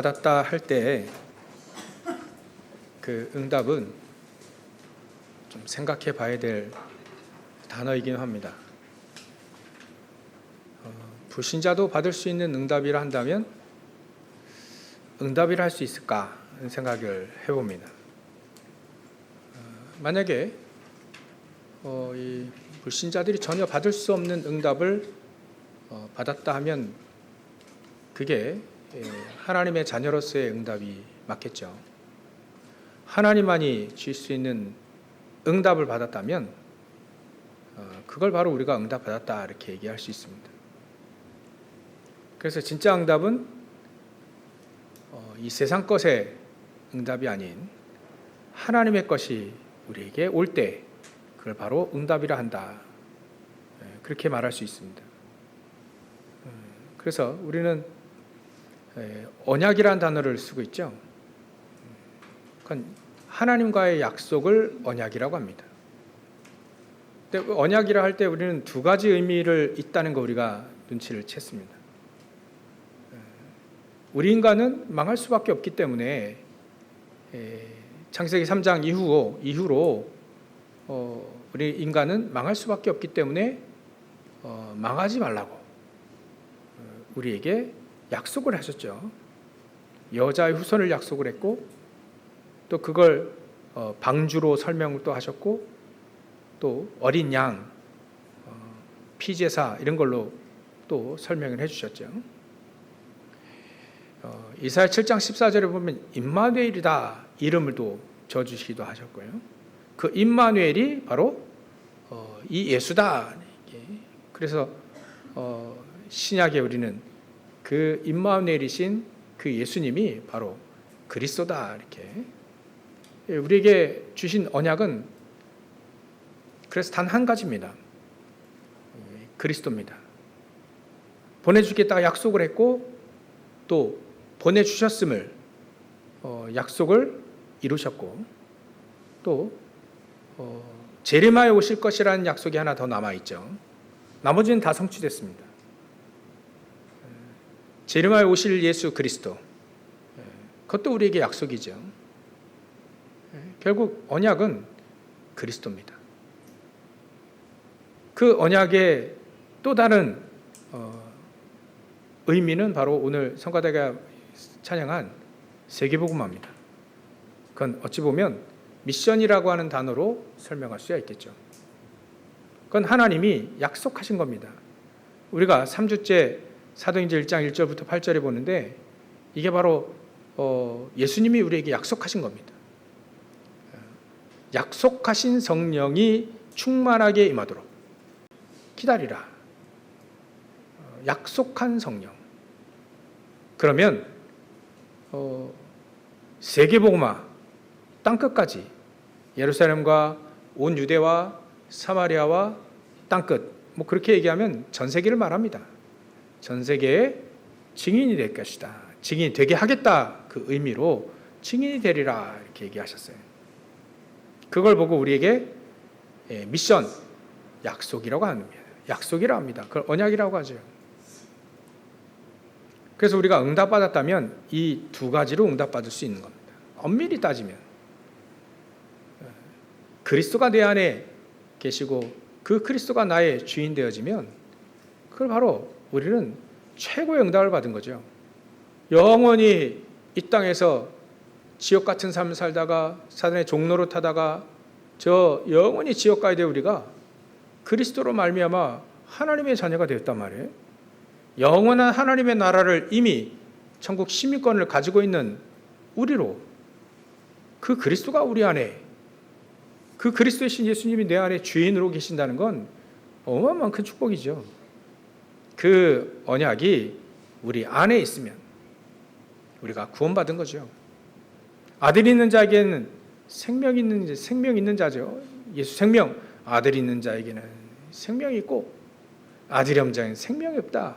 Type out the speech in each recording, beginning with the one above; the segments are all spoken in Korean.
받았다 할 때 그 응답은 좀 생각해 봐야 될 단어이긴 합니다. 불신자도 받을 수 있는 응답이라 한다면 응답이라 할 수 있을까 하는 생각을 해봅니다. 만약에 이 불신자들이 전혀 받을 수 없는 응답을 받았다 하면 그게 하나님의 자녀로서의 응답이 맞겠죠. 하나님만이 줄 수 있는 응답을 받았다면 그걸 바로 우리가 응답받았다 이렇게 얘기할 수 있습니다. 그래서 진짜 응답은 이 세상 것의 응답이 아닌 하나님의 것이 우리에게 올 때 그걸 바로 응답이라 한다. 그렇게 말할 수 있습니다. 그래서 우리는 언약이라는 단어를 쓰고 있죠. 그건 하나님과의 약속을 언약이라고 합니다. 근데 언약이라 할 때 우리는 두 가지 의미를 있다는 거 우리가 눈치를 챘습니다. 우리 인간은 망할 수밖에 없기 때문에 창세기 3장 이후로 우리 인간은 망할 수밖에 없기 때문에 망하지 말라고 우리에게 약속을 하셨죠. 여자의 후손을 약속을 했고 또 그걸 방주로 설명을 또 하셨고 또 어린 양, 피제사 이런 걸로 또 설명을 해주셨죠. 이사야 7장 14절에 보면 임마누엘이다 이름을 또 줘주시기도 하셨고요. 그 임마누엘이 바로 이 예수다. 그래서 신약에 우리는 그 임마누엘이신 그 예수님이 바로 그리스도다 이렇게 우리에게 주신 언약은 그래서 단 한 가지입니다. 그리스도입니다. 보내주겠다고 약속을 했고 또 보내주셨음을 약속을 이루셨고 또 재림하여 오실 것이라는 약속이 하나 더 남아있죠. 나머지는 다 성취됐습니다. 재림하여 오실 예수 그리스도 그것도 우리에게 약속이죠. 결국 언약은 그리스도입니다. 그 언약의 또 다른 의미는 바로 오늘 성가대가 찬양한 세계복음화입니다. 그건 어찌 보면 미션이라고 하는 단어로 설명할 수가 있겠죠. 그건 하나님이 약속하신 겁니다. 우리가 3주째 사도행전 1장 1절부터 8절에 보는데 이게 바로 예수님이 우리에게 약속하신 겁니다. 약속하신 성령이 충만하게 임하도록 기다리라. 약속한 성령. 그러면 세계복음화 땅끝까지 예루살렘과 온 유대와 사마리아와 땅끝 뭐 그렇게 얘기하면 전 세계를 말합니다. 전 세계의 증인이 될 것이다. 증인이 되게 하겠다 그 의미로 증인이 되리라 이렇게 얘기하셨어요. 그걸 보고 우리에게 미션, 약속이라고 합니다. 약속이라고 합니다. 그걸 언약이라고 하죠. 그래서 우리가 응답받았다면 이 두 가지로 응답받을 수 있는 겁니다. 엄밀히 따지면 그리스도가 내 안에 계시고 그 그리스도가 나의 주인 되어지면 그걸 바로 우리는 최고의 응답을 받은 거죠. 영원히 이 땅에서 지옥 같은 삶을 살다가 사단의 종로로 타다가 저 영원히 지옥 가야 될 우리가 그리스도로 말미암아 하나님의 자녀가 되었단 말이에요. 영원한 하나님의 나라를 이미 천국 시민권을 가지고 있는 우리로 그 그리스도가 우리 안에 그 그리스도이신 예수님이 내 안에 주인으로 계신다는 건 어마어마한 큰 축복이죠. 그 언약이 우리 안에 있으면 우리가 구원받은 거죠. 아들이 있는 자에게는 생명 있는 자죠. 예수 생명. 아들이 있는 자에게는 생명이 있고 아들이 없는 자에게는 생명이 없다.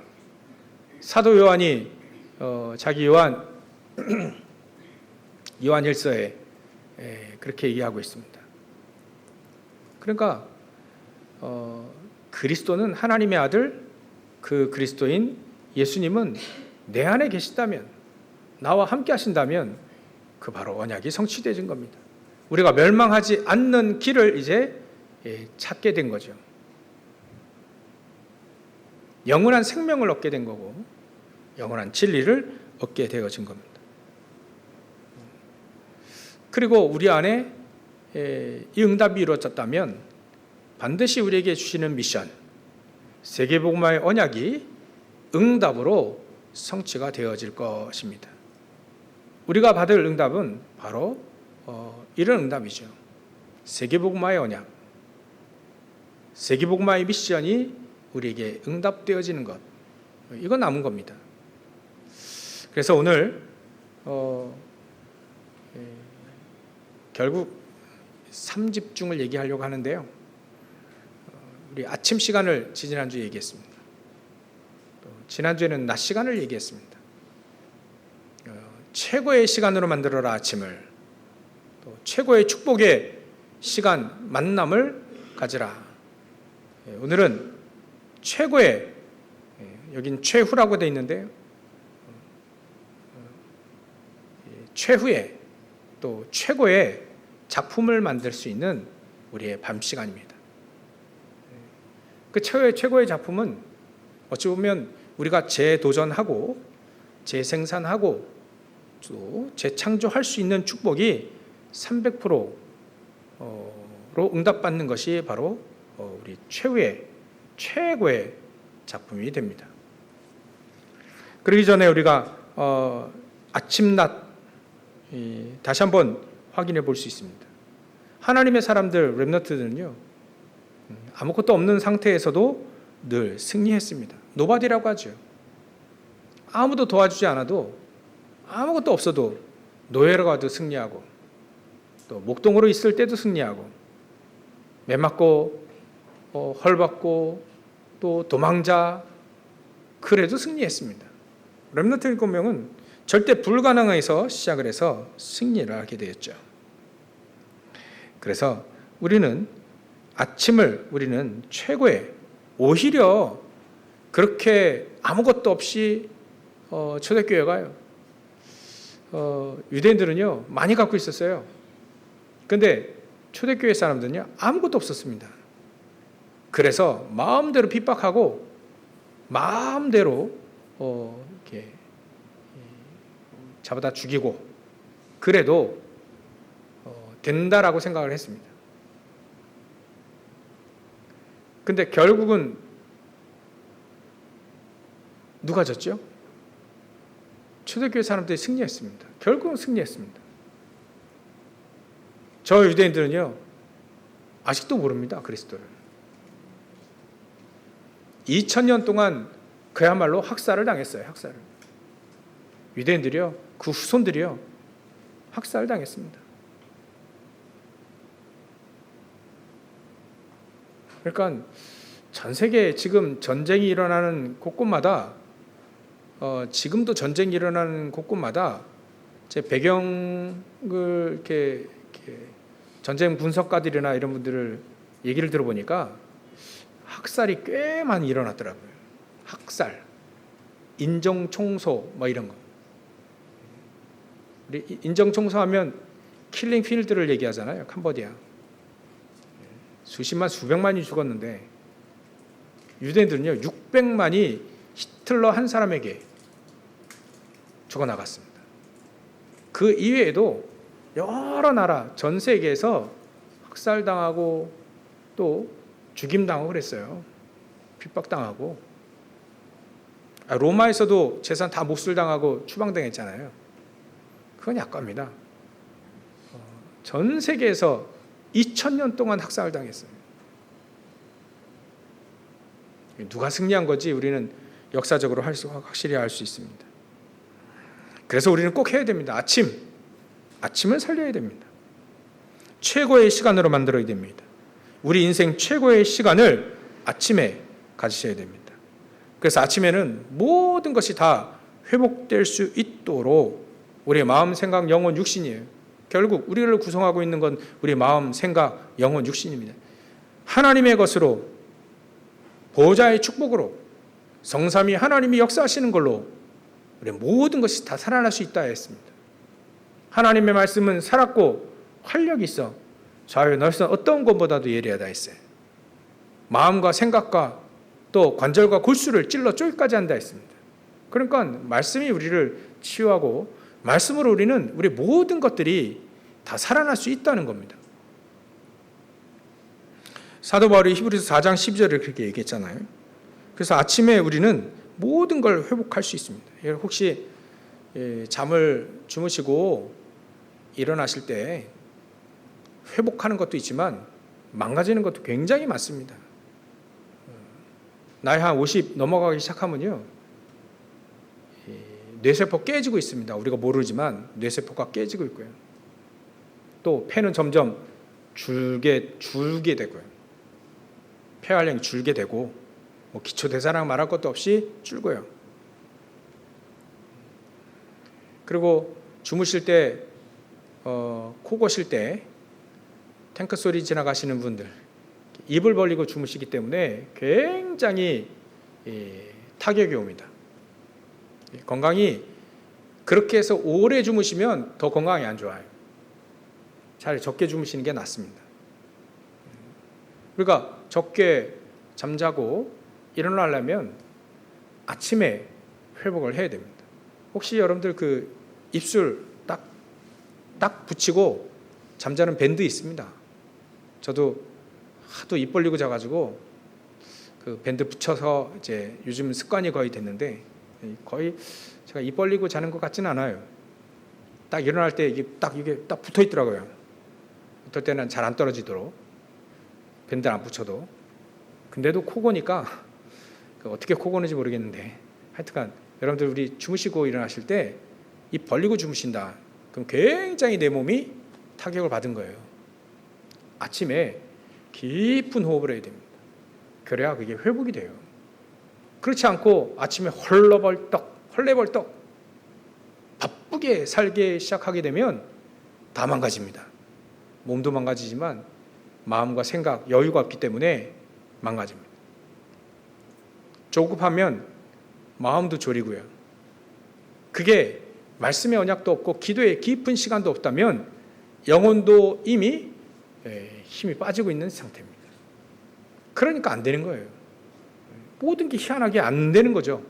사도 요한이 자기 요한일서에 그렇게 얘기하고 있습니다. 그러니까 그리스도는 하나님의 아들 그 그리스도인 예수님은 내 안에 계시다면 나와 함께 하신다면 그 바로 언약이 성취되진 겁니다. 우리가 멸망하지 않는 길을 이제 찾게 된 거죠. 영원한 생명을 얻게 된 거고 영원한 진리를 얻게 되어진 겁니다. 그리고 우리 안에 이 응답이 이루어졌다면 반드시 우리에게 주시는 미션, 세계복음화의 언약이 응답으로 성취가 되어질 것입니다. 우리가 받을 응답은 바로 이런 응답이죠. 세계복음화의 언약, 세계복음화의 미션이 우리에게 응답되어지는 것, 이건 남은 겁니다. 그래서 오늘 결국 3집중을 얘기하려고 하는데요. 우리 아침 시간을 지난주에 얘기했습니다. 또 지난주에는 낮 시간을 얘기했습니다. 최고의 시간으로 만들어라 아침을, 또 최고의 축복의 시간, 만남을 가지라. 오늘은 최고의, 여긴 최후라고 되어 있는데요. 최후의 또 최고의 작품을 만들 수 있는 우리의 밤 시간입니다. 그 최고의 작품은 어찌 보면 우리가 재도전하고 재생산하고 또 재창조할 수 있는 축복이 300%로 응답받는 것이 바로 우리 최고의 작품이 됩니다. 그러기 전에 우리가 아침 낮 다시 한번 확인해 볼 수 있습니다. 하나님의 사람들 렘넌트들은요, 아무것도 없는 상태에서도 늘 승리했습니다. 노바디라고 하죠. 아무도 도와주지 않아도, 아무것도 없어도 노예로 가도 승리하고, 또 목동으로 있을 때도 승리하고, 매 맞고 헐받고 또 도망자, 그래도 승리했습니다. 렘넌트 7명은 절대 불가능해서 시작을 해서 승리를 하게 되었죠. 그래서 우리는 최고의, 오히려 그렇게 아무것도 없이 초대교회가요, 유대인들은요 많이 갖고 있었어요. 근데 초대교회 사람들은요 아무것도 없었습니다. 그래서 마음대로 핍박하고 마음대로 이렇게 잡아다 죽이고 그래도 된다라고 생각을 했습니다. 근데 결국은 누가 졌죠? 초대교회 사람들이 승리했습니다. 결국은 승리했습니다. 저 유대인들은요 아직도 모릅니다. 그리스도를. 2000년 동안 그야말로 학살을 당했어요. 학살을. 유대인들이요, 그 후손들이요 학살을 당했습니다. 그러니까 전 세계에 지금 전쟁이 일어나는 곳곳마다, 지금도 전쟁이 일어나는 곳곳마다 제 배경을 이렇게 전쟁 분석가들이나 이런 분들을 얘기를 들어보니까 학살이 꽤 많이 일어났더라고요. 학살, 인정청소 뭐 이런 거. 우리 인정청소하면 킬링 필드를 얘기하잖아요. 캄보디아. 수십만, 수백만이 죽었는데 유대인들은요 600만이 히틀러 한 사람에게 죽어나갔습니다. 그 이외에도 여러 나라, 전 세계에서 학살당하고 또 죽임당하고 그랬어요. 핍박당하고. 로마에서도 재산 다 몫을당하고 추방당했잖아요. 그건 약과입니다. 전 세계에서 2000년 동안 학살을 당했어요. 누가 승리한 건지 우리는 역사적으로 확실히 알 수 있습니다. 그래서 우리는 꼭 해야 됩니다. 아침을 살려야 됩니다. 최고의 시간으로 만들어야 됩니다. 우리 인생 최고의 시간을 아침에 가지셔야 됩니다. 그래서 아침에는 모든 것이 다 회복될 수 있도록 우리의 마음, 생각, 영혼, 육신이에요. 결국 우리를 구성하고 있는 건 우리 마음, 생각, 영혼, 육신입니다. 하나님의 것으로, 보호자의 축복으로, 성삼위 하나님이 역사하시는 걸로 우리 모든 것이 다 살아날 수 있다 했습니다. 하나님의 말씀은 살았고 활력이 있어 좌우에 넓서 어떤 것보다도 예리하다 했어요. 마음과 생각과 또 관절과 골수를 찔러 쪼기까지 한다 했습니다. 그러니까 말씀이 우리를 치유하고 말씀으로 우리는 우리 모든 것들이 다 살아날 수 있다는 겁니다. 사도 바울이 히브리서 4장 12절을 그렇게 얘기했잖아요. 그래서 아침에 우리는 모든 걸 회복할 수 있습니다. 혹시 잠을 주무시고 일어나실 때 회복하는 것도 있지만 망가지는 것도 굉장히 많습니다. 나이 한 50 넘어가기 시작하면요, 뇌세포 깨지고 있습니다. 우리가 모르지만 뇌세포가 깨지고 있고요. 또 폐는 점점 줄게 되고요. 폐활량이 줄게 되고 기초대사량 말할 것도 없이 줄고요. 그리고 주무실 때 코 고실 때 탱크 소리 지나가시는 분들 입을 벌리고 주무시기 때문에 굉장히 타격이 옵니다. 건강이 그렇게 해서 오래 주무시면 더 건강이 안 좋아요. 차라리 적게 주무시는 게 낫습니다. 그러니까 적게 잠자고 일어나려면 아침에 회복을 해야 됩니다. 혹시 여러분들 그 입술 딱 붙이고 잠자는 밴드 있습니다. 저도 하도 입 벌리고 자가지고 그 밴드 붙여서 이제 요즘 습관이 거의 됐는데 거의 제가 입 벌리고 자는 것 같지는 않아요. 딱 일어날 때 이게 딱 붙어 있더라고요. 어떨 때는 잘 안 떨어지도록 밴드 안 붙여도. 근데도 코 고니까 어떻게 코 고는지 모르겠는데 하여튼간 여러분들 우리 주무시고 일어나실 때 입 벌리고 주무신다. 그럼 굉장히 내 몸이 타격을 받은 거예요. 아침에 깊은 호흡을 해야 됩니다. 그래야 그게 회복이 돼요. 그렇지 않고 아침에 헐레벌떡 바쁘게 살게 시작하게 되면 다 망가집니다. 몸도 망가지지만 마음과 생각, 여유가 없기 때문에 망가집니다. 조급하면 마음도 졸이고요. 그게 말씀의 언약도 없고 기도의 깊은 시간도 없다면 영혼도 이미 힘이 빠지고 있는 상태입니다. 그러니까 안 되는 거예요. 모든 게 희한하게 안 되는 거죠.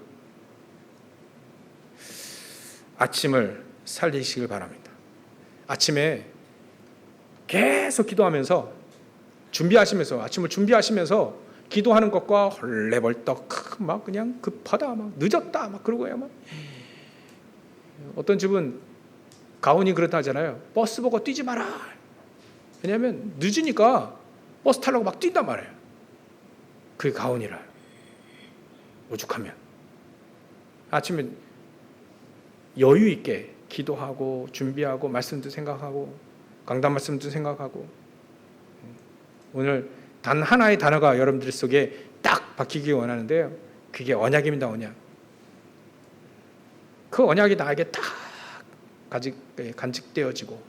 아침을 살리시길 바랍니다. 아침에 계속 기도하면서 아침을 준비하시면서 기도하는 것과 헐레벌떡 막 그냥 급하다 막 늦었다 막 그러고요. 막 어떤 집은 가훈이 그렇다 하잖아요. 버스 보고 뛰지 마라. 왜냐하면 늦으니까 버스 타려고 막 뛴단 말이에요. 그게 가훈이라. 오죽하면 아침에 여유 있게 기도하고 준비하고 말씀도 생각하고 강단 말씀도 생각하고 오늘 단 하나의 단어가 여러분들 속에 딱 박히기 원하는데요. 그게 언약입니다. 언약. 그 언약이 나에게 딱 간직되어지고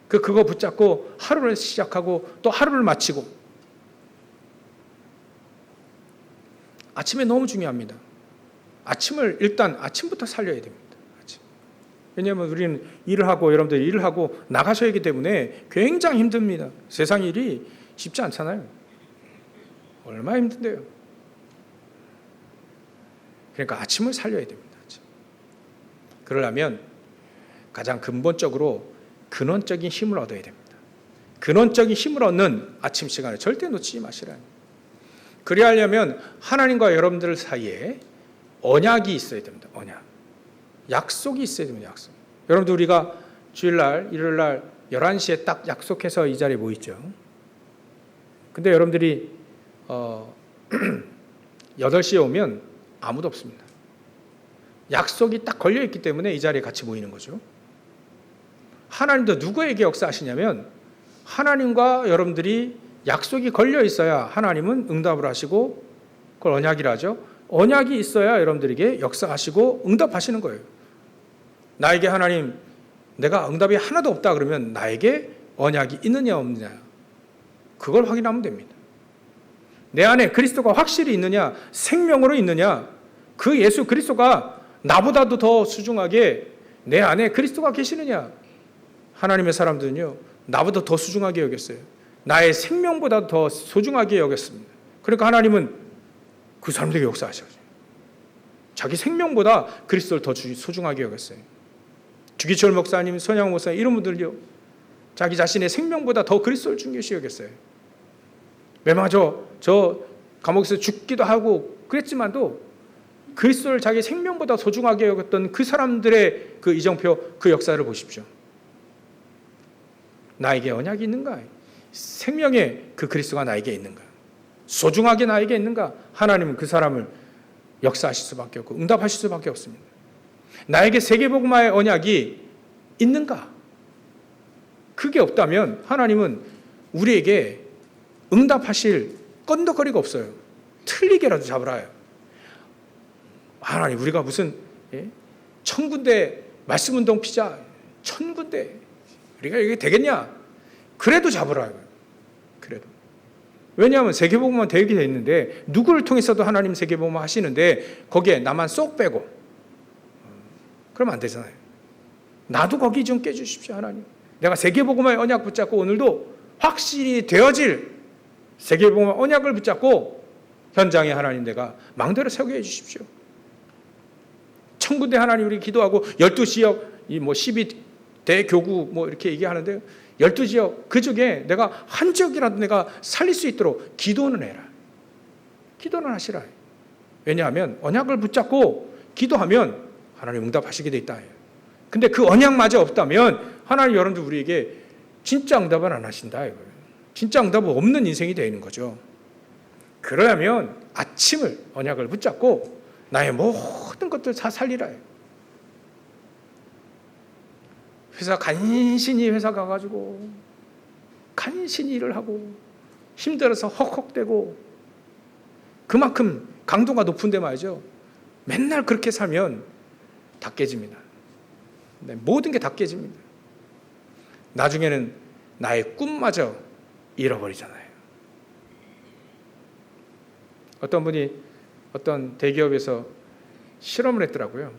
그거 붙잡고 하루를 시작하고 또 하루를 마치고 아침에 너무 중요합니다. 아침을 일단 아침부터 살려야 됩니다. 왜냐하면 우리는 일을 하고 여러분들이 일을 하고 나가셔야 하기 때문에 굉장히 힘듭니다. 세상 일이 쉽지 않잖아요. 얼마나 힘든데요. 그러니까 아침을 살려야 됩니다. 그러려면 가장 근본적으로 근원적인 힘을 얻어야 됩니다. 근원적인 힘을 얻는 아침 시간을 절대 놓치지 마시라는. 그리하려면 하나님과 여러분들 사이에 언약이 있어야 됩니다. 언약. 약속이 있어야 됩니다. 약속. 여러분들 우리가 주일날, 일요일날 11시에 딱 약속해서 이 자리에 모이죠. 근데 여러분들이 8시에 오면 아무도 없습니다. 약속이 딱 걸려있기 때문에 이 자리에 같이 모이는 거죠. 하나님도 누구에게 역사하시냐면 하나님과 여러분들이 약속이 걸려 있어야 하나님은 응답을 하시고 그걸 언약이라 하죠. 언약이 있어야 여러분들에게 역사하시고 응답하시는 거예요. 나에게 하나님 내가 응답이 하나도 없다 그러면 나에게 언약이 있느냐 없느냐 그걸 확인하면 됩니다. 내 안에 그리스도가 확실히 있느냐 생명으로 있느냐 그 예수 그리스도가 나보다도 더 소중하게 내 안에 그리스도가 계시느냐? 하나님의 사람들은요, 나보다 더 소중하게 여겼어요. 나의 생명보다 더 소중하게 여겼습니다. 그러니까 하나님은 그 사람들에게 역사하셔요. 자기 생명보다 그리스도를 더 소중하게 여겼어요. 주기철 목사님, 손양 목사님 이런 분들요, 자기 자신의 생명보다 더 그리스도를 중요시 여겼어요. 매마저 저 감옥에서 죽기도 하고 그랬지만도 그리스도를 자기 생명보다 소중하게 여겼던 그 사람들의 그 이정표, 그 역사를 보십시오. 나에게 언약이 있는가? 생명의 그 그리스도가 나에게 있는가? 소중하게 나에게 있는가? 하나님은 그 사람을 역사하실 수밖에 없고 응답하실 수밖에 없습니다. 나에게 세계복음화의 언약이 있는가? 그게 없다면 하나님은 우리에게 응답하실 건더거리가 없어요. 틀리게라도 잡으라 해요. 하나님, 우리가 무슨 1000군데 말씀운동 피자 1000군데 우리가 이게 되겠냐? 그래도 잡으라 해요. 그래도. 왜냐하면 세계복음화 되게 돼 있는데 누구를 통해서도 하나님 세계복음화 하시는데 거기에 나만 쏙 빼고 그러면 안 되잖아요. 나도 거기 좀 깨주십시오. 하나님, 내가 세계복음화의 언약 붙잡고 오늘도 확실히 되어질 세계복음화 언약을 붙잡고 현장에 하나님 내가 망대를 세우게 해주십시오. 1000군데 하나님 우리 기도하고 12지역 뭐 12대교구 뭐 이렇게 얘기하는데요, 12지역 그 중에 내가 한 지역이라도 내가 살릴 수 있도록 기도는 해라. 기도는 하시라. 왜냐하면 언약을 붙잡고 기도하면 하나님 응답하시게 돼 있다. 근데 그 언약마저 없다면 하나님 여러분들 우리에게 진짜 응답을 안 하신다. 진짜 응답은 없는 인생이 되는 거죠. 그러려면 아침을 언약을 붙잡고 나의 모든 것들 다 살리라. 회사 간신히 회사 가가지고 간신히 일을 하고 힘들어서 헉헉대고 그만큼 강도가 높은데 말이죠. 맨날 그렇게 살면 다 깨집니다. 네, 모든 게 다 깨집니다. 나중에는 나의 꿈마저 잃어버리잖아요. 어떤 분이 어떤 대기업에서 실험을 했더라고요.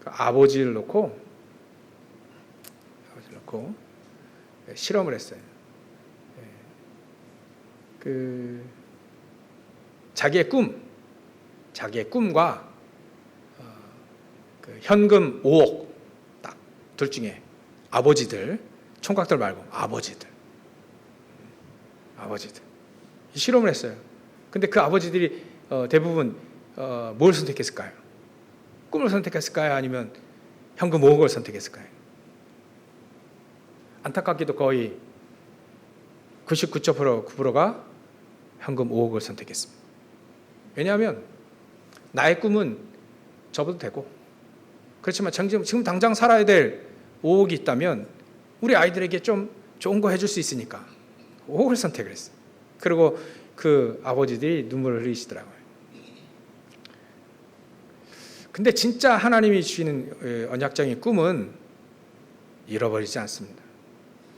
그 아버지를 놓고 실험을 했어요. 그 자기의 꿈과 그 현금 5억 딱 둘 중에 아버지들, 총각들 말고 아버지들 실험을 했어요. 근데 그 아버지들이 대부분 뭘 선택했을까요? 꿈을 선택했을까요? 아니면 현금 5억을 선택했을까요? 안타깝게도 거의 99.9%가 현금 5억을 선택했습니다. 왜냐하면 나의 꿈은 접어도 되고, 그렇지만 지금 당장 살아야 될 5억이 있다면 우리 아이들에게 좀 좋은 거 해줄 수 있으니까 5억을 선택을 했어요. 그리고 그 아버지들이 눈물을 흘리시더라고요. 근데 진짜 하나님이 주시는 언약적인 꿈은 잃어버리지 않습니다.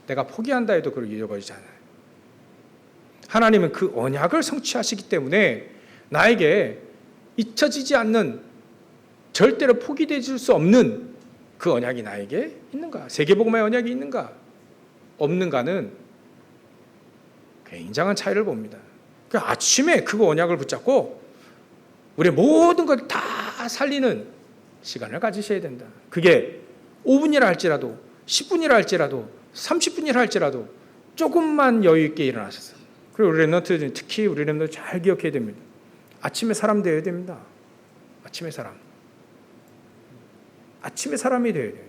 내가 포기한다 해도 그걸 잃어버리지 않아요. 하나님은 그 언약을 성취하시기 때문에 나에게 잊혀지지 않는, 절대로 포기되질 수 없는 그 언약이 나에게 있는가? 세계복음의 언약이 있는가? 없는가는 굉장한 차이를 봅니다. 그러니까 아침에 그 언약을 붙잡고 우리의 모든 걸 다 살리는 시간을 가지셔야 된다. 그게 5분이라 할지라도 10분이라 할지라도 30분이라 할지라도 조금만 여유 있게 일어나셨어요. 그리고 우리 랩런트, 특히 우리 랩런트 잘 기억해야 됩니다. 아침에 사람 되어야 됩니다. 아침에 사람이 되어야 돼요.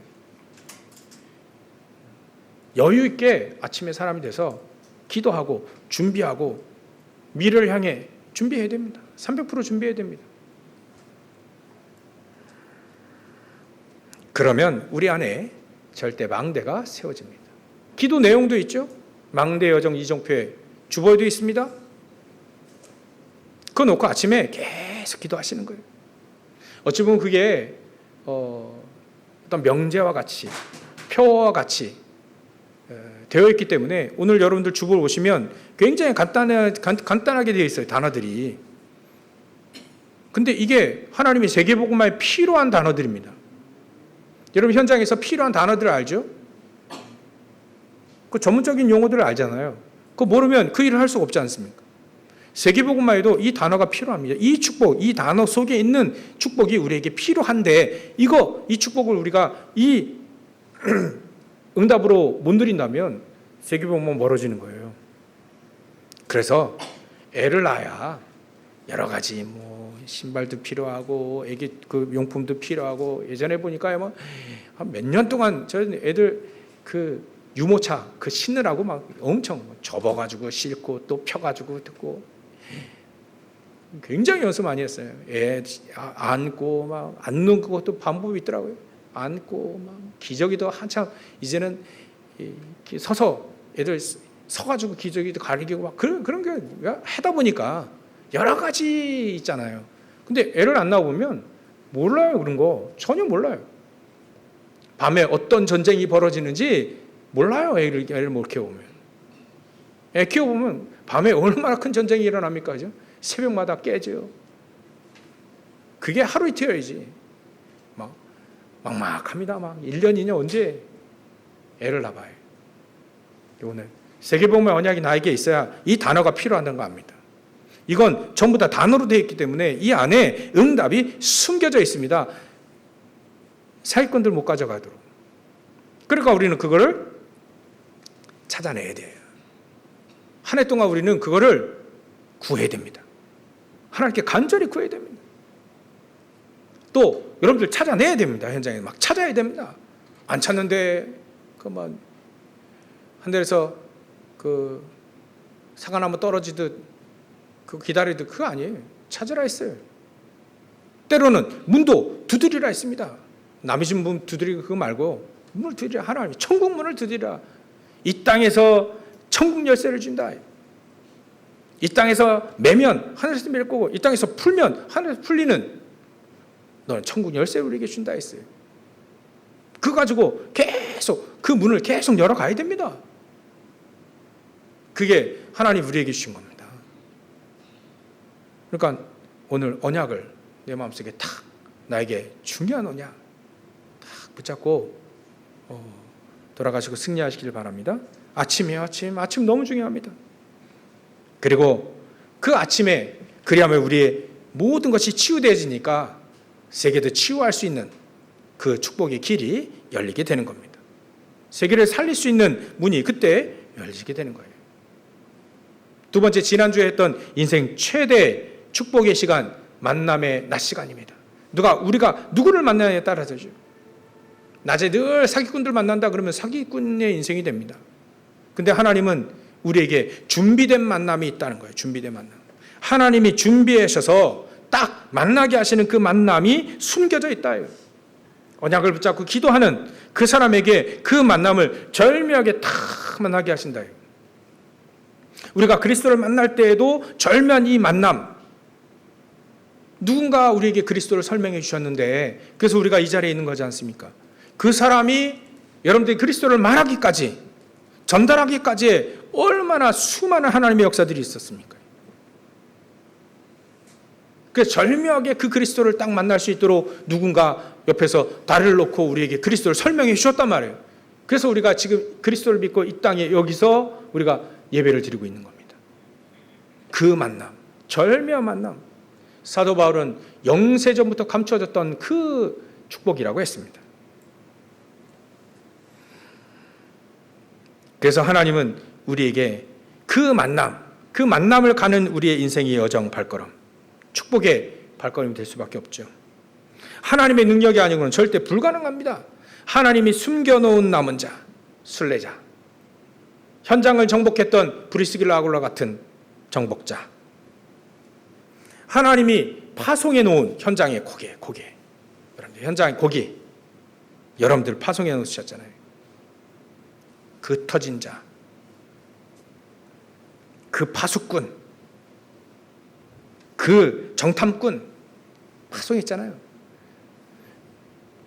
여유 있게 아침에 사람이 돼서 기도하고 준비하고 미래를 향해 준비해야 됩니다. 300% 준비해야 됩니다. 그러면 우리 안에 절대 망대가 세워집니다. 기도 내용도 있죠. 망대 여정 이정표에 주보에도 있습니다. 그거 놓고 아침에 계속 기도하시는 거예요. 어찌 보면 그게 어떤 명제와 같이, 표와 같이 되어 있기 때문에 오늘 여러분들 주보를 보시면 굉장히 간단하게 되어 있어요. 단어들이. 근데 이게 하나님의 세계복음화에 필요한 단어들입니다. 여러분 현장에서 필요한 단어들을 알죠? 그 전문적인 용어들을 알잖아요. 그거 모르면 그 일을 할 수가 없지 않습니까? 세계복음화에도 이 단어가 필요합니다. 이 축복, 이 단어 속에 있는 축복이 우리에게 필요한데 이 축복을 우리가 이 응답으로 못 누린다면 세계복음은 멀어지는 거예요. 그래서 애를 낳아야 여러 가지 신발도 필요하고 애기 그 용품도 필요하고 예전에 보니까 한 몇 년 동안 저 애들 그 유모차 그 신으라고 막 엄청 접어가지고 싣고 또 펴가지고 듣고 굉장히 연습 많이 했어요. 애 안고 막 안는 것도 방법이 있더라고요. 안고 막 기저귀도 한참 이제는 서서 애들 서가지고 기저귀도 가리고 막 그런 게 하다 보니까 여러 가지 있잖아요. 근데 애를 안 낳아보면 몰라요. 그런 거 전혀 몰라요. 밤에 어떤 전쟁이 벌어지는지 몰라요. 애를 못 키워보면. 애 키워보면 밤에 얼마나 큰 전쟁이 일어납니까? 그죠? 새벽마다 깨져요. 그게 하루 이틀이지. 막 막막합니다. 막 1년, 2년 언제 애를 낳아요. 오늘 세계복음의 언약이 나에게 있어야 이 단어가 필요하다는 거 압니다. 이건 전부 다 단어로 되어 있기 때문에 이 안에 응답이 숨겨져 있습니다. 사기꾼들 못 가져가도록. 그러니까 우리는 그거를 찾아내야 돼요. 한 해 동안 우리는 그거를 구해야 됩니다. 하나님께 간절히 구해야 됩니다. 또 여러분들 찾아내야 됩니다. 현장에 막 찾아야 됩니다. 안 찾는데 그만 하늘에서 그 사과나무 떨어지듯 그 기다리듯 그거 아니에요. 찾으라 했어요. 때로는 문도 두드리라 했습니다. 남의 집 문 두드리고 그거 말고 문을 두드리라. 하나님 천국 문을 두드리라. 이 땅에서 천국 열쇠를 준다. 이 땅에서 매면 하늘에서 맬 거고 이 땅에서 풀면 하늘에서 풀리는 너는 천국 열쇠를 우리에게 준다 했어요. 그거 가지고 계속 그 문을 계속 열어가야 됩니다. 그게 하나님 우리에게 주신 겁니다. 그러니까 오늘 언약을 내 마음속에 탁 나에게 중요한 언약 탁 붙잡고 돌아가시고 승리하시길 바랍니다. 아침이에요. 아침 너무 중요합니다. 그리고 그 아침에 그리하면 우리의 모든 것이 치유되어지니까 세계도 치유할 수 있는 그 축복의 길이 열리게 되는 겁니다. 세계를 살릴 수 있는 문이 그때 열리게 되는 거예요. 두 번째, 지난주에 했던 인생 최대 축복의 시간, 만남의 낮 시간입니다. 우리가 누구를 만나냐에 따라서죠. 낮에 늘 사기꾼들 만난다 그러면 사기꾼의 인생이 됩니다. 근데 하나님은 우리에게 준비된 만남이 있다는 거예요. 준비된 만남. 하나님이 준비하셔서 딱 만나게 하시는 그 만남이 숨겨져 있다. 언약을 붙잡고 기도하는 그 사람에게 그 만남을 절묘하게 딱 만나게 하신다. 우리가 그리스도를 만날 때에도 절묘한 이 만남, 누군가 우리에게 그리스도를 설명해 주셨는데 그래서 우리가 이 자리에 있는 거지 않습니까? 그 사람이 여러분들이 그리스도를 말하기까지 전달하기까지 얼마나 수많은 하나님의 역사들이 있었습니까? 그래서 절묘하게 그 그리스도를 딱 만날 수 있도록 누군가 옆에서 다리를 놓고 우리에게 그리스도를 설명해 주셨단 말이에요. 그래서 우리가 지금 그리스도를 믿고 이 땅에 여기서 우리가 예배를 드리고 있는 겁니다. 그 만남, 절묘한 만남. 사도 바울은 영세전부터 감춰졌던 그 축복이라고 했습니다. 그래서 하나님은 우리에게 그 만남을 가는 우리의 인생의 여정 발걸음, 축복의 발걸음이 될 수밖에 없죠. 하나님의 능력이 아니고는 절대 불가능합니다. 하나님이 숨겨놓은 남은 자, 순례자, 현장을 정복했던 브리스길라 아굴라 같은 정복자, 하나님이 파송해 놓은 현장의 고개, 여러분들 현장의 고기, 여러분들 파송해 놓으셨잖아요. 그 터진 자, 그 파수꾼, 그 정탐꾼 파송했잖아요.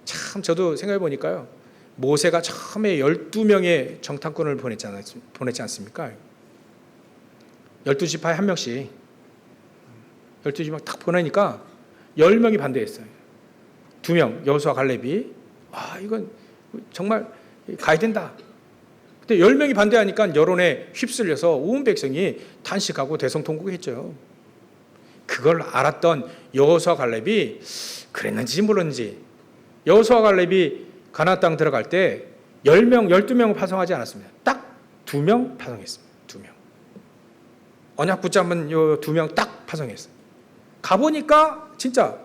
참 저도 생각해 보니까요. 모세가 처음에 12명의 정탐꾼을 보냈지 않습니까? 12지파에 한 명씩 12지파 딱 보내니까 10명이 반대했어요. 2명, 여호수아 갈렙이 이건 정말 가야 된다. 근데 10명이 반대하니까 여론에 휩쓸려서 온 백성이 탄식하고 대성통곡했죠. 그걸 알았던 여호수아 갈렙이 그랬는지 모르는지 여호수아 갈렙이 가나안 땅 들어갈 때 10명, 12명을 파송하지 않았습니다. 딱 2명 파송했습니다. 2명. 언약 붙잡은 요 2명 딱 파송했어요. 가보니까 진짜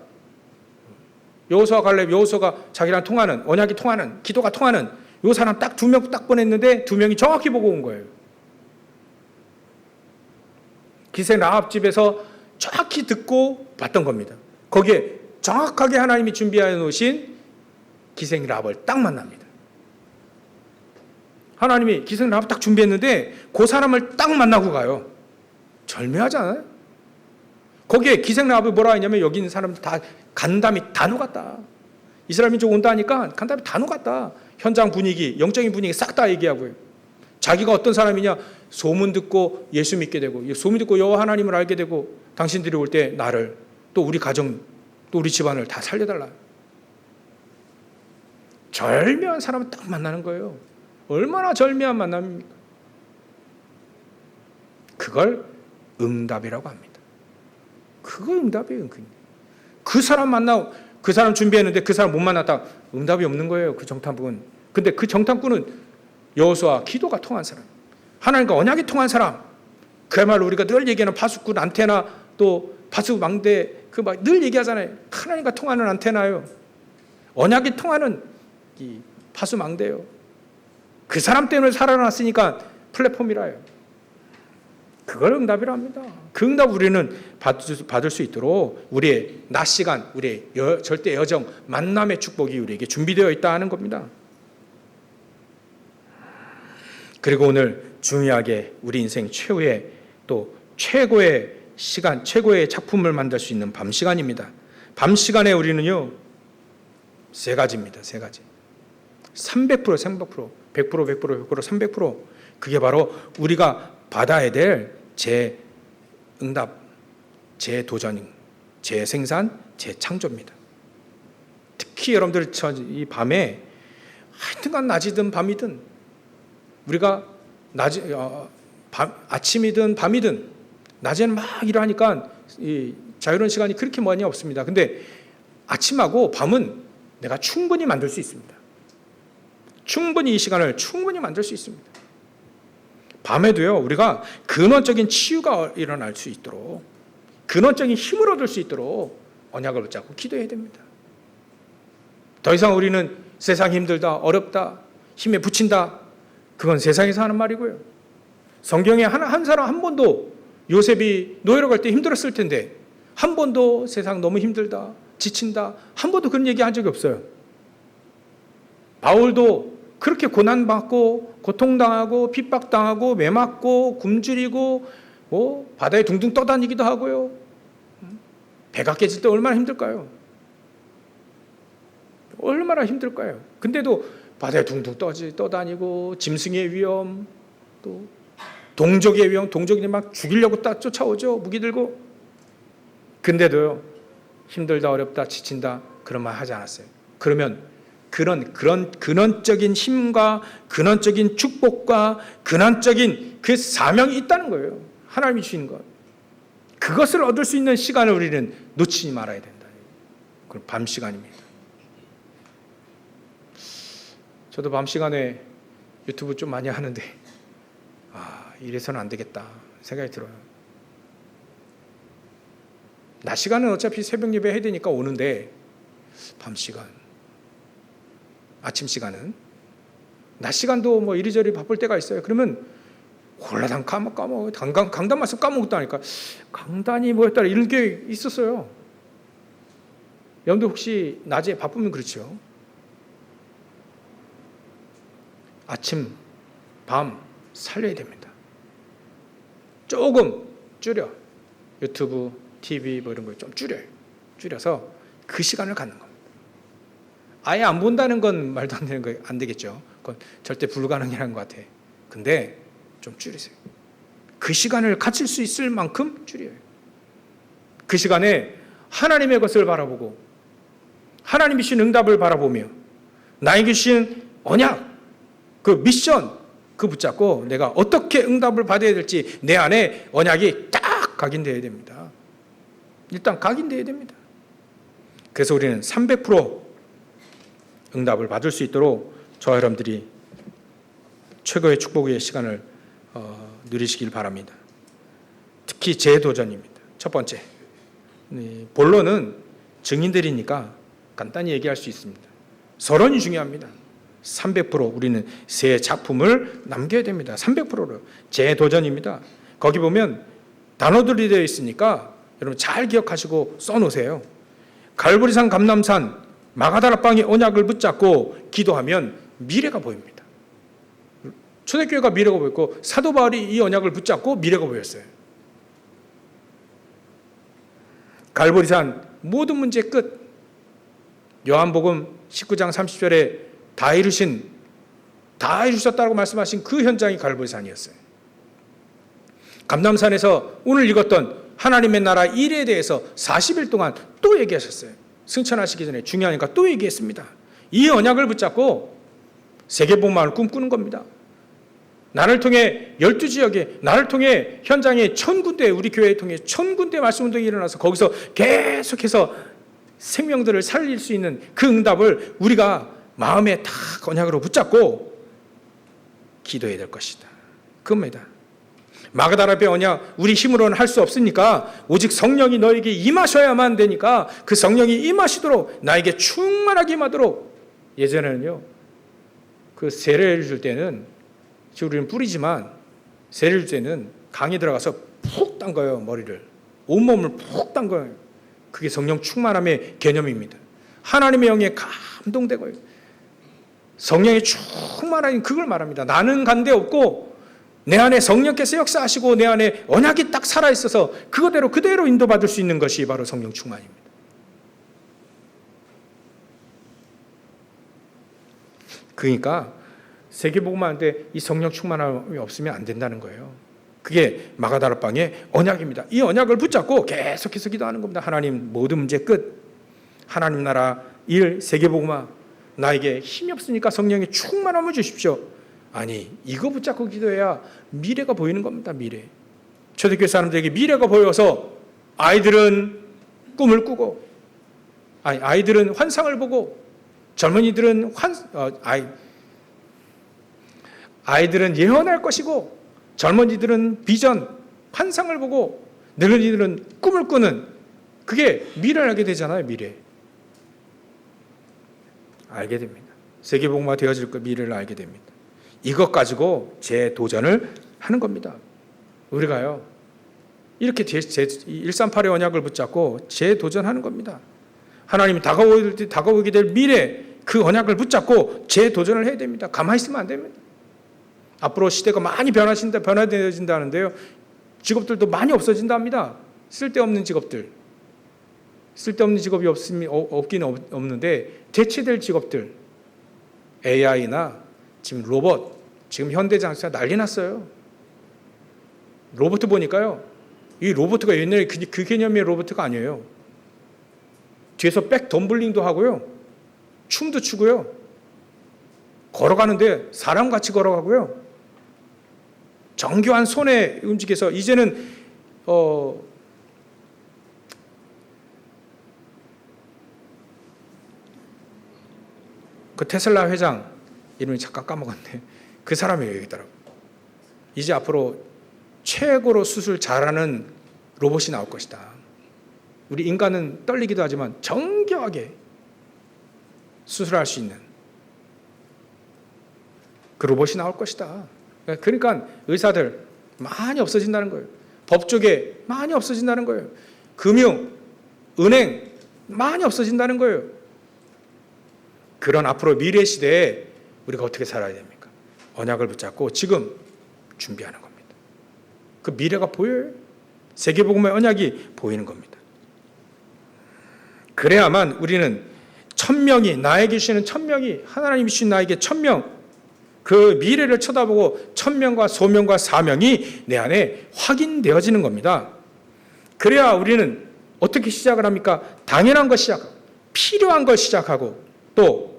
여호수아 갈렙, 여호수아가 자기랑 통하는, 언약이 통하는, 기도가 통하는 요 사람 딱 2명 딱 보냈는데 2명이 정확히 보고 온 거예요. 기생 라합 집에서 정확히 듣고 봤던 겁니다. 거기에 정확하게 하나님이 준비해 놓으신 기생 라합을 딱 만납니다. 하나님이 기생 라합 딱 준비했는데 그 사람을 딱 만나고 가요. 절묘하잖아요. 거기에 기생 라합이 뭐라 했냐면 여기 있는 사람들 다 간담이 다 녹았다. 이스라엘 민족 온다 하니까 간담이 다 녹았다. 현장 분위기, 영적인 분위기 싹 다 얘기하고요. 자기가 어떤 사람이냐 소문 듣고 예수 믿게 되고 소문 듣고 여호와 하나님을 알게 되고 당신들이 올 때 나를 또 우리 가정 또 우리 집안을 다 살려달라. 절묘한 사람을 딱 만나는 거예요. 얼마나 절묘한 만남입니까? 그걸 응답이라고 합니다. 그걸 응답이에요. 그 사람 만나고 그 사람 준비했는데 그 사람 못 만났다. 응답이 없는 거예요. 그 정탐꾼은. 근데 그 정탐꾼은 여호수아 기도가 통한 사람, 하나님과 언약이 통한 사람, 그야말로 우리가 늘 얘기하는 파수꾼 안테나 또 파수망대 그 막 늘 얘기하잖아요. 하나님과 통하는 안테나요. 언약이 통하는 이 파수망대요. 그 사람 때문에 살아났으니까 플랫폼이라요. 그걸 응답이라 합니다. 그 응답 우리는 받을 수 있도록 우리의 낮 시간, 우리의 절대 여정, 만남의 축복이 우리에게 준비되어 있다 하는 겁니다. 그리고 오늘 중요하게 우리 인생 최후의 또 최고의 시간, 최고의 작품을 만들 수 있는 밤 시간입니다. 밤 시간에 우리는요, 세 가지입니다. 세 가지. 300%, 300%, 100%, 100%, 100%, 300%. 그게 바로 우리가 받아야 될 재응답, 재도전, 재생산, 재창조입니다. 특히 여러분들 이 밤에 하여튼간 낮이든 밤이든 우리가 아침이든 밤이든 낮에는 막 일하니까 이 자유로운 시간이 그렇게 많이 없습니다. 근데 아침하고 밤은 내가 충분히 만들 수 있습니다. 충분히 이 시간을 충분히 만들 수 있습니다. 밤에도요, 우리가 근원적인 치유가 일어날 수 있도록, 근원적인 힘을 얻을 수 있도록 언약을 붙잡고 기도해야 됩니다. 더 이상 우리는 세상이 힘들다, 어렵다, 힘에 부친다, 그건 세상에서 하는 말이고요. 성경에 한 사람 한 번도 요셉이 노예로 갈 때 힘들었을 텐데 한 번도 세상 너무 힘들다, 지친다, 한 번도 그런 얘기 한 적이 없어요. 바울도 그렇게 고난받고 고통당하고 핍박당하고 매맞고 굶주리고 바다에 둥둥 떠다니기도 하고요. 배가 깨질 때 얼마나 힘들까요? 얼마나 힘들까요? 근데도 바다에 둥둥 떠다니고 짐승의 위험, 또 동족의 위험, 동족이 막 죽이려고 딱 쫓아오죠. 무기 들고. 근데도요, 힘들다, 어렵다, 지친다 그런 말 하지 않았어요. 그러면 그런 근원적인 힘과 근원적인 축복과 근원적인 그 사명이 있다는 거예요. 하나님이 주신 것. 그것을 얻을 수 있는 시간을 우리는 놓치지 말아야 된다. 그건 밤 시간입니다. 저도 밤 시간에 유튜브 좀 많이 하는데 이래서는 안 되겠다 생각이 들어요. 낮 시간은 어차피 새벽 예배 해야 되니까 오는데 밤 시간, 아침 시간은 낮 시간도 뭐 이리저리 바쁠 때가 있어요. 그러면 홀라당 까먹 강단 말씀 까먹었다니까. 강단이 뭐였더라 이런 게 있었어요. 여러분들 혹시 낮에 바쁘면 그렇죠. 아침, 밤 살려야 됩니다. 조금 줄여. 유튜브, TV 뭐 이런 거 좀 줄여서 그 시간을 갖는 겁니다. 아예 안 본다는 건 말도 안 되는 거 안 되겠죠. 그건 절대 불가능이라는 것 같아. 근데 좀 줄이세요. 그 시간을 갖출 수 있을 만큼 줄여요. 그 시간에 하나님의 것을 바라보고 하나님이 주신 응답을 바라보며 나에게 주신 언약, 그 미션, 그 붙잡고 내가 어떻게 응답을 받아야 될지 내 안에 언약이 딱 각인되어야 됩니다. 일단 각인되어야 됩니다. 그래서 우리는 300% 응답을 받을 수 있도록 저와 여러분들이 최고의 축복의 시간을 누리시길 바랍니다. 특히 재도전입니다. 첫 번째, 본론은 증인들이니까 간단히 얘기할 수 있습니다. 서론이 중요합니다. 300% 우리는 새 작품을 남겨야 됩니다. 300%로 재도전입니다. 거기 보면 단어들이 되어 있으니까 여러분 잘 기억하시고 써놓으세요. 갈보리산 감람산 마가다락방의 언약을 붙잡고 기도하면 미래가 보입니다. 초대교회가 미래가 보였고 사도 바울이 이 언약을 붙잡고 미래가 보였어요. 갈보리산 모든 문제 끝. 요한복음 19장 30절에 다 이루셨다고 말씀하신 그 현장이 갈보리산이었어요. 감람산에서 오늘 읽었던 하나님의 나라 일에 대해서 40일 동안 또 얘기하셨어요. 승천하시기 전에 중요하니까 또 얘기했습니다. 이 언약을 붙잡고 세계복음화를 꿈꾸는 겁니다. 나를 통해 12지역에, 나를 통해 현장에 1000군데, 우리 교회에 통해 1000군데 말씀운동이 일어나서 거기서 계속해서 생명들을 살릴 수 있는 그 응답을 우리가 마음에 다 언약으로 붙잡고 기도해야 될 것이다. 그겁니다. 마가다락의 언약, 우리 힘으로는 할 수 없으니까 오직 성령이 너에게 임하셔야만 되니까 그 성령이 임하시도록 나에게 충만하게 임하도록. 예전에는요, 그 세례를 줄 때는 지금 우리는 뿌리지만 세례를 줄 때는 강에 들어가서 푹 담가요. 머리를, 온몸을 푹 담가요. 그게 성령 충만함의 개념입니다. 하나님의 영에 감동되고요, 성령의 충만함이 그걸 말합니다. 나는 간데 없고 내 안에 성령께서 역사하시고 내 안에 언약이 딱 살아있어서 그대로 인도받을 수 있는 것이 바로 성령 충만입니다. 그러니까 세계복음화하는데 이 성령 충만함이 없으면 안 된다는 거예요. 그게 마가다락방의 언약입니다. 이 언약을 붙잡고 계속해서 기도하는 겁니다. 하나님 모든 문제 끝. 하나님 나라 일 세계복음화. 나에게 힘이 없으니까 성령의 충만함을 주십시오. 아니, 이거 붙잡고 기도해야 미래가 보이는 겁니다. 미래. 초대교회 사람들에게 미래가 보여서 아이들은 꿈을 꾸고, 아이들은 환상을 보고, 젊은이들은 아이들은 예언할 것이고, 젊은이들은 비전, 환상을 보고, 늙은이들은 꿈을 꾸는, 그게 미래를 알게 되잖아요. 미래. 알게 됩니다. 세계복음화 되어질 그 미래를 알게 됩니다. 이것 가지고 재도전을 하는 겁니다. 우리가요, 이렇게 138의 언약을 붙잡고 재도전하는 겁니다. 하나님이 다가오게 될 미래, 그 언약을 붙잡고 재도전을 해야 됩니다. 가만히 있으면 안 됩니다. 앞으로 시대가 많이 변화되어진다는데요, 직업들도 많이 없어진답니다. 쓸데없는 직업들. 쓸데없는 직업이 없긴 없는데 대체될 직업들, AI나 지금 로봇, 지금 현대장사 난리 났어요. 로봇 보니까요, 이 로봇가 옛날에 그 개념의 로봇가 아니에요. 뒤에서 백 덤블링도 하고요, 춤도 추고요, 걸어가는데 사람같이 걸어가고요, 정교한 손에 움직여서 이제는 그 테슬라 회장 이름이 잠깐 까먹었네. 그 사람이 여기 있더라고요. 이제 앞으로 최고로 수술 잘하는 로봇이 나올 것이다. 우리 인간은 떨리기도 하지만 정교하게 수술할 수 있는 그 로봇이 나올 것이다. 그러니까 의사들 많이 없어진다는 거예요. 법조계 많이 없어진다는 거예요. 금융, 은행 많이 없어진다는 거예요. 그런 앞으로 미래 시대에 우리가 어떻게 살아야 됩니까? 언약을 붙잡고 지금 준비하는 겁니다. 그 미래가 보여요. 세계복음의 언약이 보이는 겁니다. 그래야만 우리는 1000명이, 나에게 주시는 1000명이, 하나님이 주신 나에게 1000명, 그 미래를 쳐다보고 1000명과 소명과 사명이 내 안에 확인되어지는 겁니다. 그래야 우리는 어떻게 시작을 합니까? 당연한 것 시작하고 필요한 걸 시작하고 또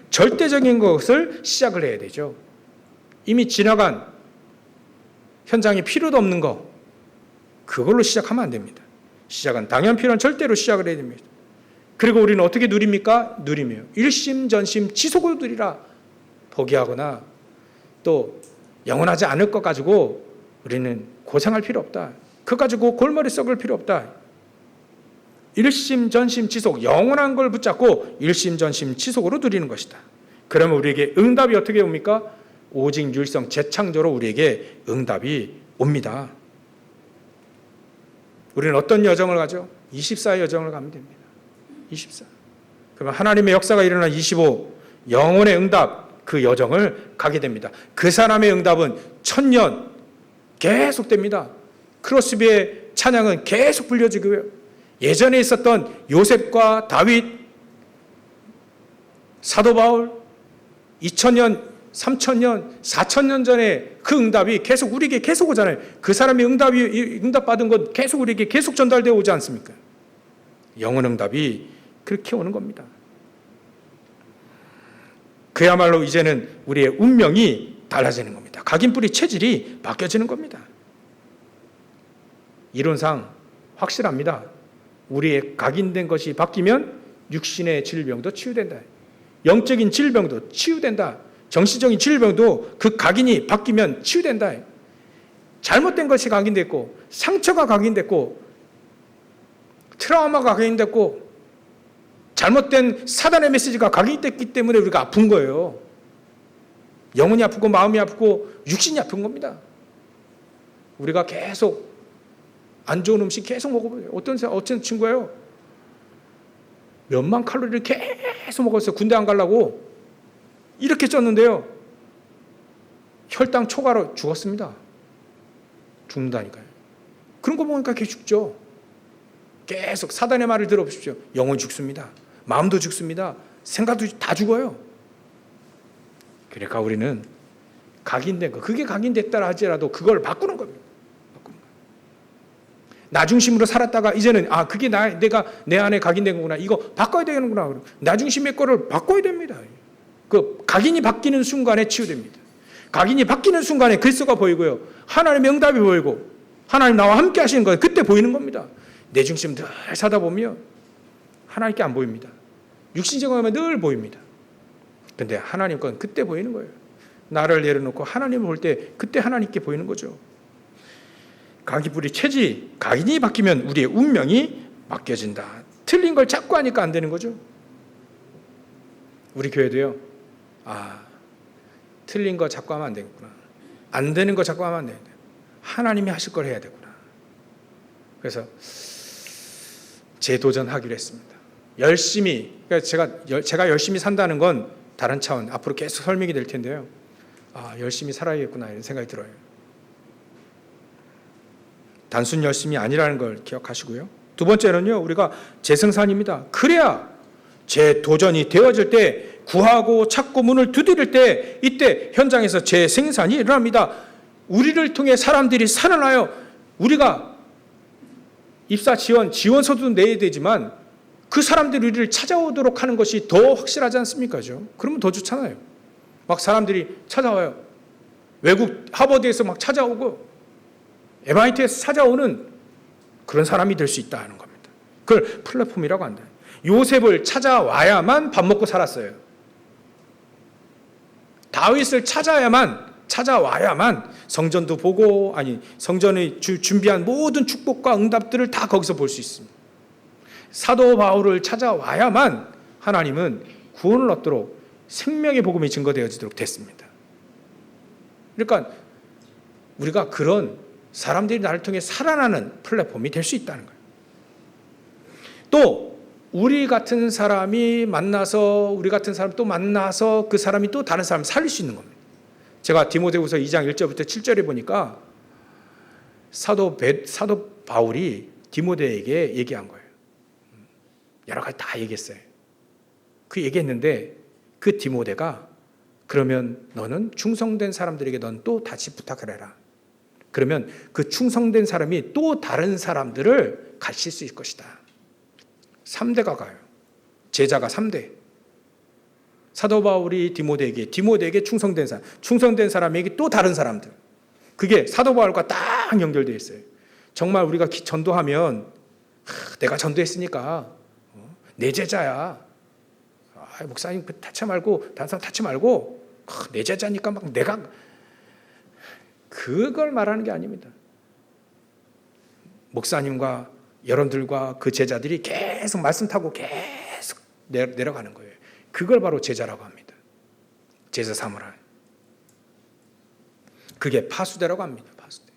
절대적인 것을 시작을 해야 되죠. 이미 지나간 현장에 필요도 없는 거 그걸로 시작하면 안 됩니다. 시작은 당연 필요한 절대로 시작을 해야 됩니다. 그리고 우리는 어떻게 누립니까? 누리며 일심전심 지속으로 누리라. 포기하거나 또 영원하지 않을 것 가지고 우리는 고생할 필요 없다. 그거 가지고 골머리 썩을 필요 없다. 일심전심 지속, 영원한 걸 붙잡고 일심전심 지속으로 누리는 것이다. 그러면 우리에게 응답이 어떻게 옵니까? 오직 율성 재창조로 우리에게 응답이 옵니다. 우리는 어떤 여정을 가죠? 24의 여정을 가면 됩니다. 24. 그러면 하나님의 역사가 일어난 25, 영혼의 응답, 그 여정을 가게 됩니다. 그 사람의 응답은 1000년 계속됩니다. 크로스비의 찬양은 계속 불려지고요. 예전에 있었던 요셉과 다윗, 사도 바울, 2000년, 3000년, 4000년 전에 그 응답이 계속 우리에게 계속 오잖아요. 그 사람이 응답받은 건 계속 우리에게 계속 전달되어 오지 않습니까? 영혼 응답이 그렇게 오는 겁니다. 그야말로 이제는 우리의 운명이 달라지는 겁니다. 각인뿌리 체질이 바뀌어지는 겁니다. 이론상 확실합니다. 우리의 각인된 것이 바뀌면 육신의 질병도 치유된다. 영적인 질병도 치유된다. 정신적인 질병도 그 각인이 바뀌면 치유된다. 잘못된 것이 각인됐고 상처가 각인됐고 트라우마가 각인됐고 잘못된 사단의 메시지가 각인됐기 때문에 우리가 아픈 거예요. 영혼이 아프고 마음이 아프고 육신이 아픈 겁니다. 우리가 계속 안 좋은 음식 계속 먹어보세요. 어떤 친구예요? 몇만 칼로리를 계속 먹었어요. 군대 안 가려고. 이렇게 쪘는데요. 혈당 초과로 죽었습니다. 죽는다니까요. 그런 거 먹으니까 걔 죽죠. 계속 사단의 말을 들어보십시오. 영혼 죽습니다. 마음도 죽습니다. 생각도 다 죽어요. 그러니까 우리는 각인된 거, 그게 각인됐다 할지라도 그걸 바꾸는 겁니다. 나 중심으로 살았다가 이제는 그게 내가 내 안에 각인된 거구나. 이거 바꿔야 되는구나. 나 중심의 거를 바꿔야 됩니다. 그 각인이 바뀌는 순간에 치유됩니다. 각인이 바뀌는 순간에 그리스도가 보이고요. 하나님의 응답이 보이고 하나님 나와 함께 하시는 거예요. 그때 보이는 겁니다. 내 중심 늘 사다 보면 하나님께 안 보입니다. 육신적으로 하면 늘 보입니다. 근데 하나님 건 그때 보이는 거예요. 나를 내려놓고 하나님을 볼 때 그때 하나님께 보이는 거죠. 각인뿌리 체질이 각인이 바뀌면 우리의 운명이 바뀌어진다. 틀린 걸 자꾸 하니까 안 되는 거죠. 우리 교회도요. 틀린 거 자꾸 하면 안 되겠구나. 안 되는 거 자꾸 하면 안 되겠구나. 하나님이 하실 걸 해야 되구나. 그래서 재도전하기로 했습니다. 열심히, 그러니까 제가 열심히 산다는 건 다른 차원, 앞으로 계속 설명이 될 텐데요. 열심히 살아야겠구나 이런 생각이 들어요. 단순 열심이 아니라는 걸 기억하시고요. 두 번째는요, 우리가 재생산입니다. 그래야 재도전이 되어질 때, 구하고 찾고 문을 두드릴 때, 이때 현장에서 재생산이 일어납니다. 우리를 통해 사람들이 살아나요. 우리가 입사 지원서도 내야 되지만 그 사람들이 우리를 찾아오도록 하는 것이 더 확실하지 않습니까? 그러면 더 좋잖아요. 막 사람들이 찾아와요. 외국 하버드에서 막 찾아오고 MIT에서 찾아오는 그런 사람이 될 수 있다는 겁니다. 그걸 플랫폼이라고 한다. 요셉을 찾아와야만 밥 먹고 살았어요. 다윗을 찾아와야만 성전도 보고 성전의 준비한 모든 축복과 응답들을 다 거기서 볼 수 있습니다. 사도 바울을 찾아와야만 하나님은 구원을 얻도록 생명의 복음이 증거되어지도록 됐습니다. 그러니까 우리가 그런 사람들이 나를 통해 살아나는 플랫폼이 될 수 있다는 거예요. 또 우리 같은 사람이 만나서 그 사람이 또 다른 사람을 살릴 수 있는 겁니다. 제가 디모데후서 2장 1절부터 7절에 보니까 사도 바울이 디모데에게 얘기한 거예요. 여러 가지 다 얘기했어요. 그 얘기했는데 그 디모데가 그러면 너는 충성된 사람들에게 넌 또 다시 부탁을 해라. 그러면 그 충성된 사람이 또 다른 사람들을 가실 수 있을 것이다. 3대가 가요. 제자가 3대. 사도 바울이 디모데에게 충성된 사람에게 또 다른 사람들. 그게 사도 바울과 딱 연결되어 있어요. 정말 우리가 전도하면 내가 전도했으니까 내 제자야. 목사님 타치 말고 다른 사람 타치 말고 내 제자니까 막 내가 그걸 말하는 게 아닙니다. 목사님과 여러분들과 그 제자들이 계속 말씀 타고 계속 내려가는 거예요. 그걸 바로 제자라고 합니다. 제자 사무라. 그게 파수대라고 합니다. 파수대.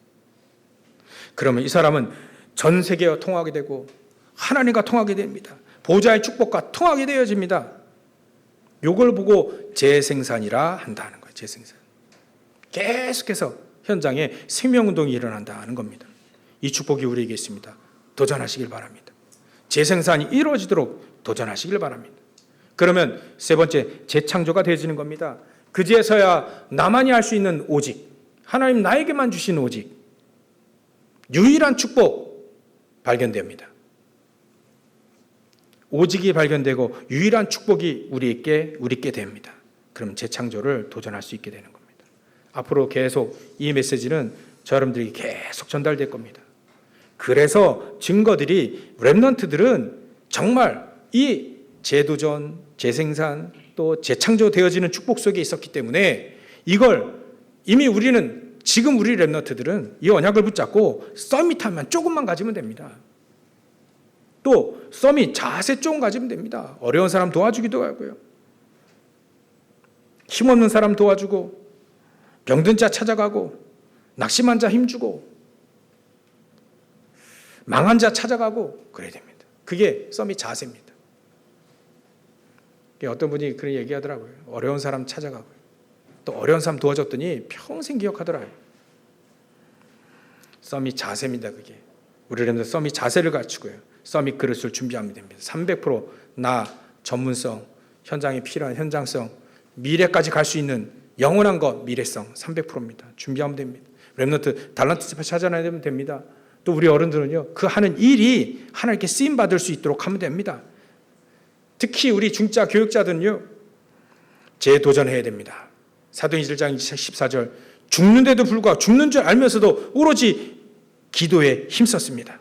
그러면 이 사람은 전 세계와 통하게 되고 하나님과 통하게 됩니다. 보좌의 축복과 통하게 되어집니다. 요걸 보고 재생산이라 한다는 거예요. 재생산. 계속해서 현장에 생명운동이 일어난다는 겁니다. 이 축복이 우리에게 있습니다. 도전하시길 바랍니다. 재생산이 이루어지도록 도전하시길 바랍니다. 그러면 세 번째, 재창조가 되어지는 겁니다. 그제서야 나만이 할 수 있는 오직, 하나님 나에게만 주신 오직, 유일한 축복 발견됩니다. 오직이 발견되고 유일한 축복이 우리께 됩니다. 그럼 재창조를 도전할 수 있게 되는 겁니다. 앞으로 계속 이 메시지는 여러분들에게 계속 전달될 겁니다. 그래서 증거들이 렘넌트들은 정말 이 재도전, 재생산, 또 재창조되어지는 축복 속에 있었기 때문에 이걸 이미 지금 우리 렘넌트들은 이 언약을 붙잡고 서밋하면 조금만 가지면 됩니다. 또 서밋 자세 조금 가지면 됩니다. 어려운 사람 도와주기도 하고요. 힘없는 사람 도와주고 병든 자 찾아가고 낙심한 자 힘주고 망한 자 찾아가고 그래야 됩니다. 그게 서밋 자세입니다. 어떤 분이 그런 얘기하더라고요. 어려운 사람 찾아가고요. 또 어려운 사람 도와줬더니 평생 기억하더라고요. 서밋 자세입니다. 그게. 우리는 서밋 자세를 갖추고요. 서밋 그릇을 준비하면 됩니다. 300% 전문성, 현장에 필요한 현장성, 미래까지 갈 수 있는 영원한 것, 미래성 300%입니다. 준비하면 됩니다. 렘넌트 달란트 찾아내면 됩니다. 또 우리 어른들은요, 그 하는 일이 하나님께 쓰임 받을 수 있도록 하면 됩니다. 특히 우리 중자 교육자들은요, 재도전해야 됩니다. 사도행전 1장 14절, 죽는데도 불구하고 죽는 줄 알면서도 오로지 기도에 힘썼습니다.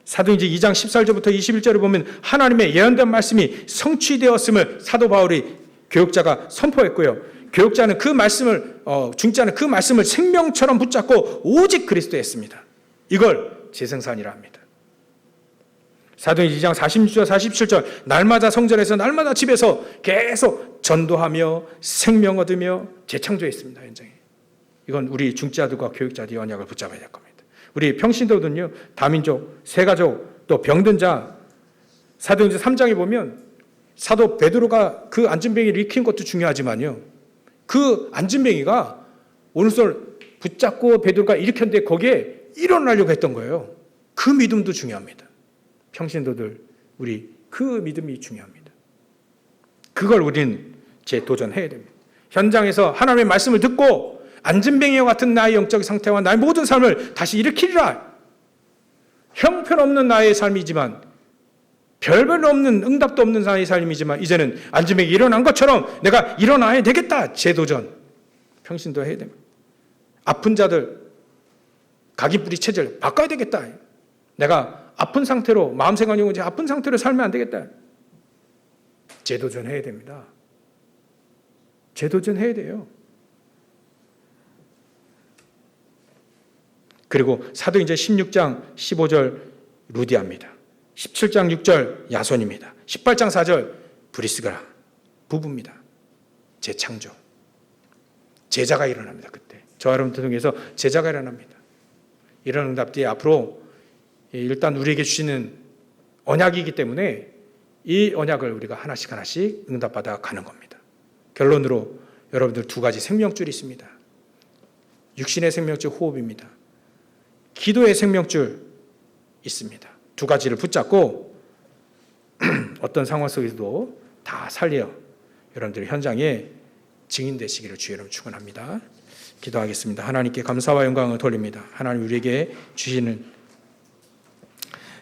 사도행전 2장 18절부터 21절을 보면 하나님의 예언된 말씀이 성취되었음을 사도 바울이 교육자가 선포했고요. 교육자는 그 말씀을, 중자는 그 말씀을 생명처럼 붙잡고 오직 그리스도에 했습니다. 이걸 재생산이라 합니다. 사도행전 2장 46절 47절 날마다 성전에서 날마다 집에서 계속 전도하며 생명 얻으며 재창조했습니다. 현장에. 이건 우리 중자들과 교육자들이 언약을 붙잡아야 될 겁니다. 우리 평신도들은요, 다민족, 세가족, 또 병든 자, 사도행전 3장에 보면 사도 베드로가 그 안진뱅이를 일으킨 것도 중요하지만요, 그 안진뱅이가 오른손 붙잡고 베드로가 일으켰는데 거기에 일어나려고 했던 거예요. 그 믿음도 중요합니다. 평신도들, 우리 그 믿음이 중요합니다. 그걸 우리는 재도전해야 됩니다. 현장에서 하나님의 말씀을 듣고 안진뱅이와 같은 나의 영적 상태와 나의 모든 삶을 다시 일으키리라. 형편없는 나의 삶이지만, 별별 없는, 응답도 없는 나의 삶이지만 이제는 안진뱅이 일어난 것처럼 내가 일어나야 되겠다. 재도전. 평신도 해야 됩니다. 아픈 자들, 가기뿌리 체질 바꿔야 되겠다. 내가 아픈 상태로, 마음 생각이 오지 아픈 상태로 살면 안 되겠다. 재도전 해야 됩니다. 재도전 해야 돼요. 그리고 사도행전 16장 15절 루디아입니다. 17장 6절 야손입니다. 18장 4절 브리스가 부부입니다. 재창조. 제자가 일어납니다. 그때. 저 여러분들 통해서 제자가 일어납니다. 이런 응답들이 앞으로 일단 우리에게 주시는 언약이기 때문에 이 언약을 우리가 하나씩 응답받아 가는 겁니다. 결론으로 여러분들 두 가지 생명줄이 있습니다. 육신의 생명줄 호흡입니다. 기도의 생명줄 있습니다. 두 가지를 붙잡고 어떤 상황 속에서도 다 살려 여러분들 현장에 증인 되시기를 주의 이름으로 축원합니다. 기도하겠습니다. 하나님께 감사와 영광을 돌립니다. 하나님 우리에게 주시는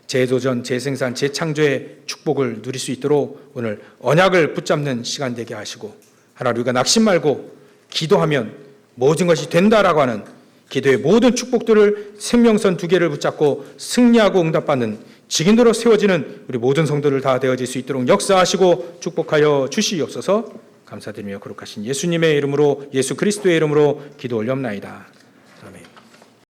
재도전, 재생산, 재창조의 축복을 누릴 수 있도록 오늘 언약을 붙잡는 시간 되게 하시고, 하나님 우리가 낙심 말고 기도하면 모든 것이 된다라고 하는 기도의 모든 축복들을 생명선 2개를 붙잡고 승리하고 응답받는 직인으로 세워지는 우리 모든 성도들 다 되어질 수 있도록 역사하시고 축복하여 주시옵소서. 감사드리며 거룩하신 예수님의 이름으로, 예수 그리스도의 이름으로 기도 올려옵나이다.